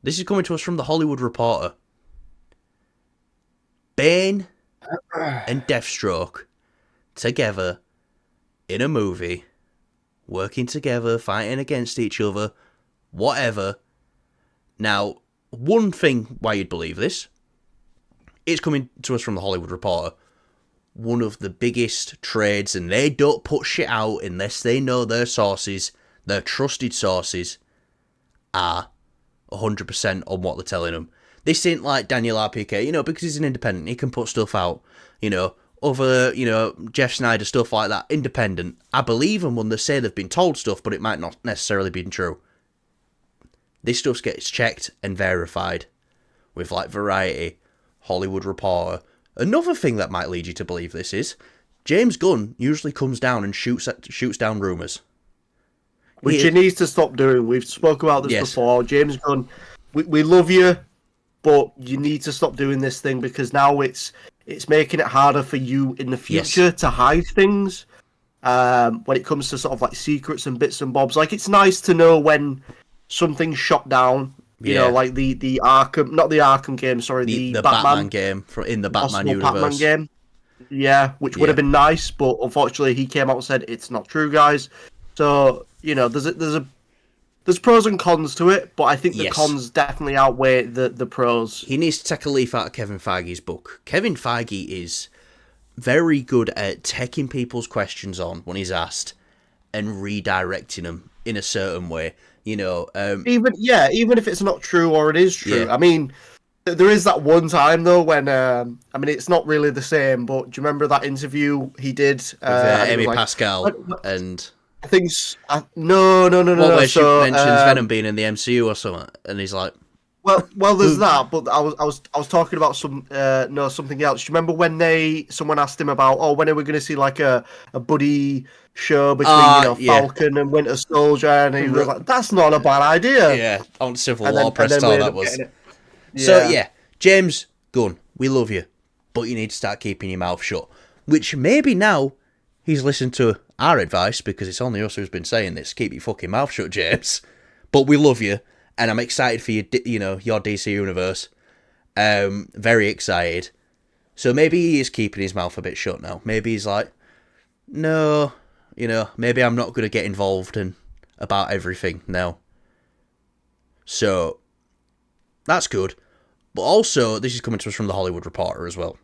This is coming to us from the Hollywood Reporter. Bane and Deathstroke together in a movie, working together, fighting against each other, whatever. Now, one thing why you'd believe this, it's coming to us from the Hollywood Reporter. One of the biggest trades, and they don't put shit out unless they know their sources, their trusted sources, are 100% on what they're telling them. This ain't like Daniel RPK, because he's an independent, he can put stuff out, other, Jeff Snyder, stuff like that, independent. I believe them when they say they've been told stuff, but it might not necessarily be true. This stuff gets checked and verified with like Variety, Hollywood Reporter. Another thing that might lead you to believe this is James Gunn usually comes down and shoots down rumours. Which he needs to stop doing. We've spoke about this before. James Gunn, we love you, but you need to stop doing this thing because now it's making it harder for you in the future to hide things. When it comes to sort of like secrets and bits and bobs, like it's nice to know when something's shot down. You know, like the Arkham, not the Arkham game, sorry, the Batman game in the Batman universe. Batman game. Yeah, which would have been nice, but unfortunately he came out and said it's not true, guys. So there's pros and cons to it, but I think the cons definitely outweigh the pros. He needs to take a leaf out of Kevin Feige's book. Kevin Feige is very good at taking people's questions on when he's asked and redirecting them in a certain way. Even if it's not true or it is true. Yeah. I mean, there is that one time though when it's not really the same, but do you remember that interview he did with Amy Pascal and I think no. Where she mentions Venom being in the MCU or something, and he's like, well, there's that. But I was talking about something else. Do you remember when someone asked him about when are we going to see like a buddy show between Falcon and Winter Soldier, and he was like, that's not a bad idea. Yeah, on Civil War press style that was. So James Gunn, we love you, but you need to start keeping your mouth shut. Which maybe now he's listened to our advice because it's only us who's been saying this. Keep your fucking mouth shut, James. But we love you, and I'm excited for your DC universe. Very excited. So maybe he is keeping his mouth a bit shut now. Maybe he's like, no, maybe I'm not going to get involved in about everything now. So that's good. But also, this is coming to us from the Hollywood Reporter as well.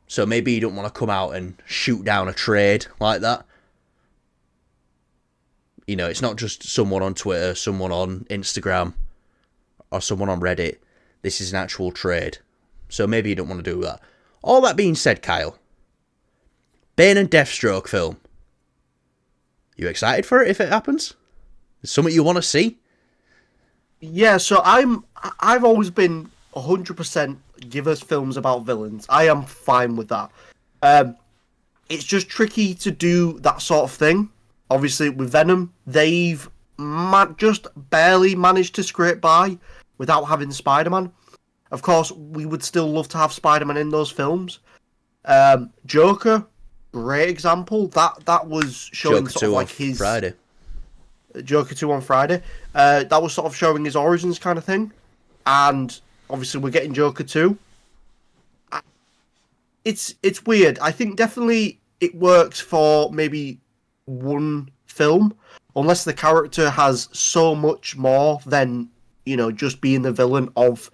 So maybe you don't want to come out and shoot down a trade like that. It's not just someone on Twitter, someone on Instagram, or someone on Reddit. This is an actual trade. So maybe you don't want to do that. All that being said, Kyle, Bane and Deathstroke film. You excited for it if it happens? Is something you want to see? Yeah, so I've always been 100% give us films about villains. I am fine with that. It's just tricky to do that sort of thing. Obviously, with Venom, they've just barely managed to scrape by without having Spider-Man. Of course, we would still love to have Spider-Man in those films. Joker, great example. That was showing Joker sort of like his Friday. Joker 2 on Friday. That was sort of showing his origins kind of thing. And obviously we're getting Joker 2. It's weird. I think definitely it works for maybe one film, unless the character has so much more than, just being the villain of,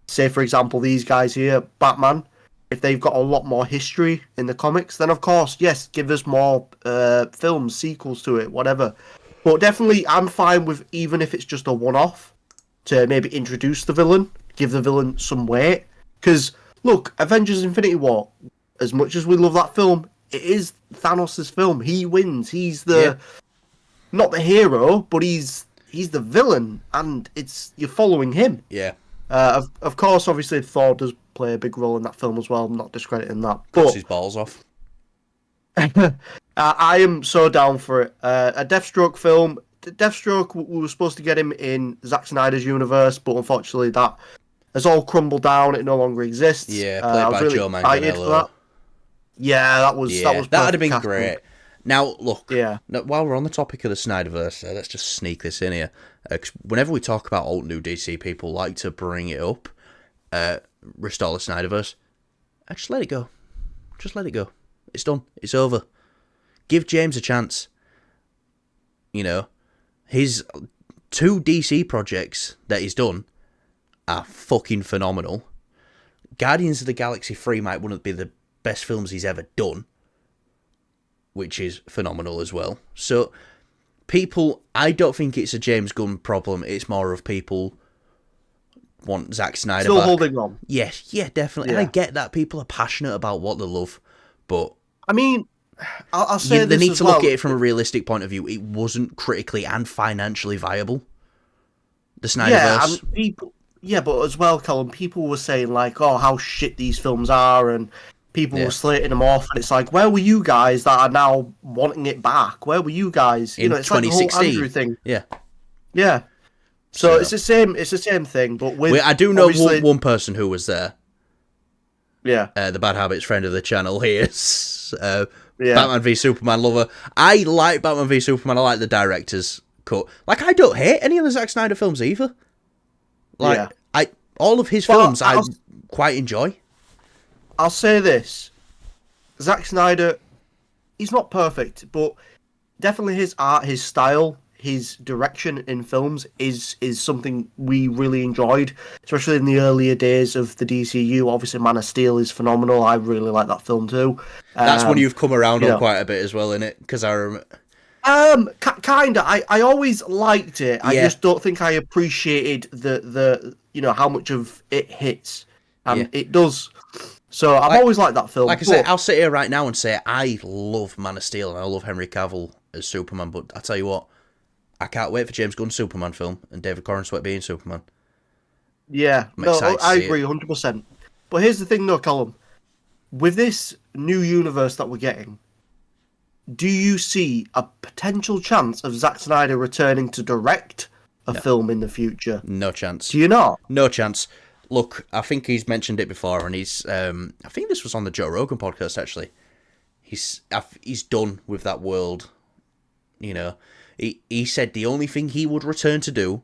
say, for example, these guys here, Batman. If they've got a lot more history in the comics, then of course, yes, give us more films, sequels to it, whatever. But definitely, I'm fine with even if it's just a one-off to maybe introduce the villain, give the villain some weight. Because, look, Avengers Infinity War, as much as we love that film, it is Thanos' film. He wins. He's not the hero, but he's the villain, and you're following him. Yeah. Of course, obviously, Thor does play a big role in that film as well. I'm not discrediting that. Cuts his balls off. I am so down for it. A Deathstroke film. Deathstroke, we were supposed to get him in Zack Snyder's universe, but unfortunately that has all crumbled down. It no longer exists. Yeah, played by Joe Manganiello. Yeah, that was that'd have been great. Now, look, Yeah. while we're on the topic of the Snyderverse, let's just sneak this in here. 'Cause whenever we talk about old new DC, people like to bring it up. Restore the Snyderverse. Just let it go. Just let it go. It's done. It's over. Give James a chance. You know, his 2 DC projects that he's done are fucking phenomenal. Guardians of the Galaxy 3 might one of be the best films he's ever done, which is phenomenal as well. So, people, I don't think it's a James Gunn problem. It's more of people want Zack Snyder Still back. holding on. Yes, yeah, definitely. Yeah. And I get that people are passionate about what they love, but I mean, I'll say they this need as to well. look at it from a realistic point of view. It wasn't critically and financially viable. The Snyderverse. But as well, Colin, people were saying like, "Oh, how shit these films are," and people were slating them off. And it's like, where were you guys that are now wanting it back? Where were you guys? In It's like the whole 2016. Andrew thing. Yeah. Yeah. So it's the same. It's the same thing, but with I do know obviously- one person who was there. Yeah. The Bad Habits friend of the channel here. Yeah. Batman v Superman lover. I like Batman v Superman. I like the director's cut. Like, I don't hate any of the Zack Snyder films either. Like, Yeah. all of his But films I quite enjoy. I'll say this: Zack Snyder, he's not perfect, but definitely his art, his style, his direction in films is something we really enjoyed, especially in the earlier days of the DCU. Obviously, Man of Steel is phenomenal. I really like that film too. That's one you've come around on quite a bit as well, innit? Because I remember. Kinda. I always liked it. I just don't think I appreciated the how much of it hits, and it does. So I've always liked that film. Like I say, I'll sit here right now and say I love Man of Steel and I love Henry Cavill as Superman, but I tell you what, I can't wait for James Gunn's Superman film and David Corenswet being Superman. Yeah, I agree 100%. But here's the thing though, Colin. With this new universe that we're getting, do you see a potential chance of Zack Snyder returning to direct a film in the future? No chance. Do you not? No chance. Look, I think he's mentioned it before, and he's. I think this was on the Joe Rogan podcast actually. He's done with that world. You know, he said the only thing he would return to do.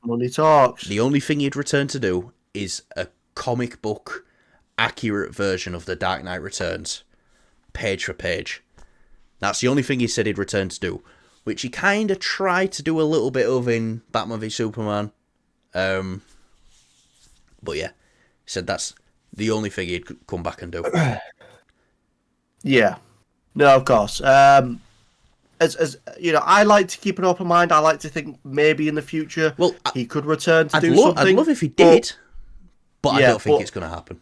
Money talks. The only thing he'd return to do is a comic book accurate version of The Dark Knight Returns, page for page. That's the only thing he said he'd return to do, which he kind of tried to do a little bit of in Batman v Superman. But yeah, he said that's the only thing he'd come back and do. Yeah, no, of course. As I like to keep an open mind. I like to think maybe in the future, he could return to do something. I'd love if he did, but I don't think it's going to happen.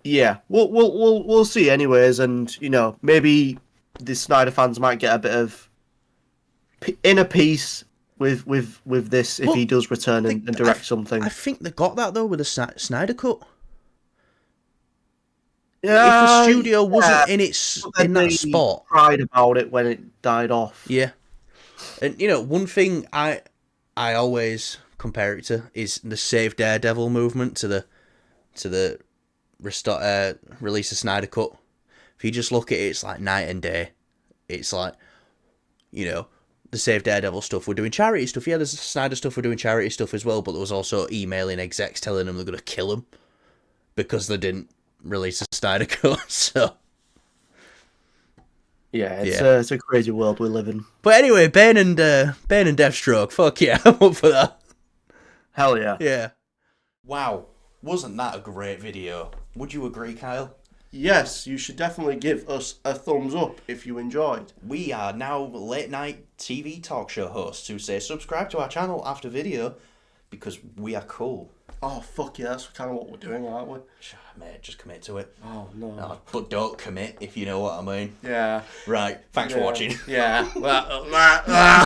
Yeah, we'll see, anyways, and maybe the Snyder fans might get a bit of inner peace with this if he does return and direct something. I think they got that though with the Snyder cut. Yeah, if the studio wasn't in that spot, cried about it when it died off. Yeah, and one thing I always compare it to is the Save Daredevil movement to the release of Snyder cut. If you just look at it, it's like night and day. It's like, the Save Daredevil stuff. We're doing charity stuff. Yeah, there's the Snyder stuff. We're doing charity stuff as well. But there was also emailing execs telling them they're going to kill them because they didn't release a Snyder cut. So yeah, it's a crazy world we live in. But anyway, Bane and Deathstroke. Fuck yeah, I'm up for that. Hell yeah. Yeah. Wow, wasn't that a great video? Would you agree, Kyle? Yes, you should definitely give us a thumbs up if you enjoyed. We are now late night TV talk show hosts who say subscribe to our channel after video because we are cool. Oh, fuck yeah, that's kind of what we're doing, aren't we? Mate, just commit to it. Oh, no. But don't commit, if you know what I mean. Yeah. Right, thanks for watching. Yeah.